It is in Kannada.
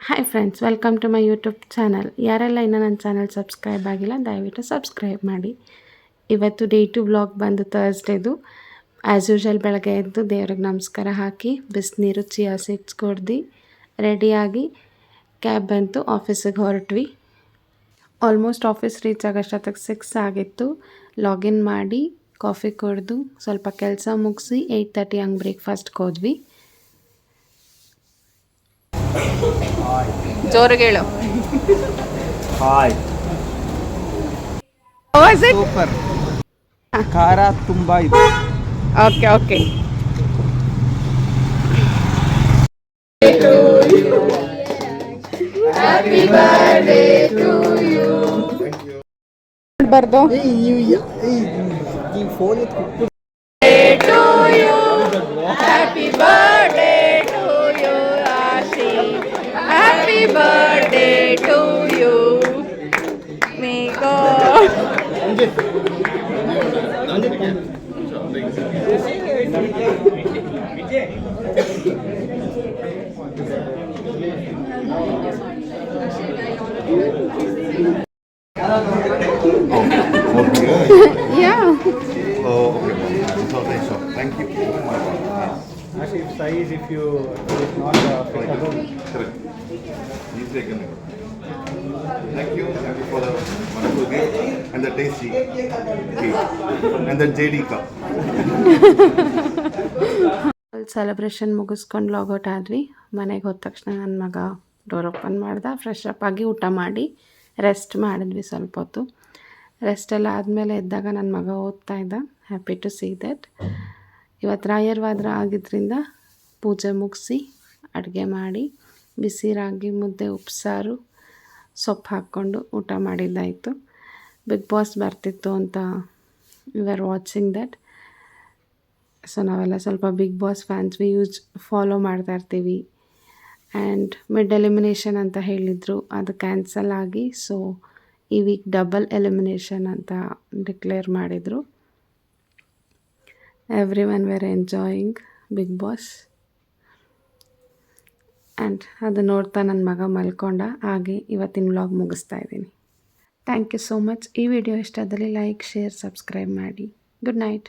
Hi friends, welcome to my YouTube channel. ಯಾರೆಲ್ಲ ಇನ್ನೂ ನನ್ನ ಚಾನಲ್ ಸಬ್ಸ್ಕ್ರೈಬ್ ಆಗಿಲ್ಲ ದಯವಿಟ್ಟು ಸಬ್ಸ್ಕ್ರೈಬ್ ಮಾಡಿ. ಇವತ್ತು ಡೇ 2 ವ್ಲಾಗ್ ಬಂದು ಥರ್ಸ್ಡೇದು. ಆ್ಯಸ್ ಯೂಶ್ವಲ್ ಬೆಳಗ್ಗೆ ಎದ್ದು ದೇವ್ರಿಗೆ ನಮಸ್ಕಾರ ಹಾಕಿ ಬಿಸಿನೀರು ಚಿಯಾ ಸೀಡ್ಸ್ ಕುಡ್ದು ರೆಡಿಯಾಗಿ ಕ್ಯಾಬ್ ಬಂತು, ಆಫೀಸಿಗೆ ಹೊರಟ್ವಿ. ಆಲ್ಮೋಸ್ಟ್ ಆಫೀಸ್ ರೀಚ್ ಆಗೋಷ್ಟೊತ್ತಿಗೆ 6 ಆಗಿತ್ತು. ಲಾಗಿನ್ ಮಾಡಿ ಕಾಫಿ ಕುಡಿದು ಸ್ವಲ್ಪ ಕೆಲಸ ಮುಗಿಸಿ 8:30 ಹಂಗೆ ಬ್ರೇಕ್ಫಾಸ್ಟ್ಗೆ ಹೋದ್ವಿ. ಜೋರಿಗೆ ಹೇಳು. Hi, super. ಖಾರ ತುಂಬ ಇದೆ. Okay okay. ಬರ್ದು ಈ phone happy birthday to you Ashi, happy birthday to you. May God yeah. Oh, okay. It's all nice shop. Thank you. Oh my God. actually size if it's not applicable. Correct. He's taken it. Thank you. Thank you for the wonderful gift and the tasty cake and the JD cup. Celebration ಮುಗಿಸ್ಕೊಂಡು ಲಾಗೌಟ್ ಆದ್ವಿ. ಮನೆಗೆ ಹೋದ ತಕ್ಷಣ ನನ್ನ ಮಗ ಡೋರ್ ಓಪನ್ ಮಾಡ್ದೆ. ಫ್ರೆಶ್ ಅಪ್ ಆಗಿ ಊಟ ಮಾಡಿ ರೆಸ್ಟ್ ಮಾಡಿದ್ವಿ ಸ್ವಲ್ಪ ಹೊತ್ತು. ರೆಸ್ಟೆಲ್ಲ ಆದಮೇಲೆ ಎದ್ದಾಗ ನನ್ನ ಮಗ ಓದ್ತಾ ಇದ್ದ. Happy to see that. ಇವತ್ತು ರಾಯರ್ವಾದ್ರ ಆಗಿದ್ದರಿಂದ ಪೂಜೆ ಮುಗಿಸಿ ಅಡುಗೆ ಮಾಡಿ ಬಿಸಿ ರಾಗಿ ಮುದ್ದೆ ಉಪ್ಸಾರು ಸೊಪ್ಪು ಹಾಕ್ಕೊಂಡು ಊಟ ಮಾಡಿದ್ದಾಯಿತು. ಬಿಗ್ ಬಾಸ್ ಬರ್ತಿತ್ತು ಅಂತ we are watching that. So ನಾವೆಲ್ಲ ಸ್ವಲ್ಪ ಬಿಗ್ ಬಾಸ್ ಫ್ಯಾನ್ಸ್ ಫಾಲೋ ಮಾಡ್ತಾ ಇರ್ತೀವಿ. ಆ್ಯಂಡ್ ಮಿಡ್ ಎಲಿಮಿನೇಷನ್ ಅಂತ ಹೇಳಿದರು, ಅದು ಕ್ಯಾನ್ಸಲ್ ಆಗಿ ಸೊ ಈ ವೀಕ್ ಡಬಲ್ ಎಲಿಮಿನೇಷನ್ ಅಂತ ಡಿಕ್ಲೇರ್ ಮಾಡಿದರು. Everyone were enjoying Bigg Boss. And ಅದು ನೋಡ್ತಾ ನನ್ನ ಮಗ ಮಲ್ಕೊಂಡ. ಹಾಗೆ ಇವತ್ತಿನ ವ್ಲಾಗ್ ಮುಗಿಸ್ತಾ ಇದ್ದೀನಿ. Thank you so much. ಈ ವಿಡಿಯೋ ಇಷ್ಟ ಆದಲ್ಲಿ ಲೈಕ್, ಶೇರ್, ಸಬ್ಸ್ಕ್ರೈಬ್ ಮಾಡಿ. Good night.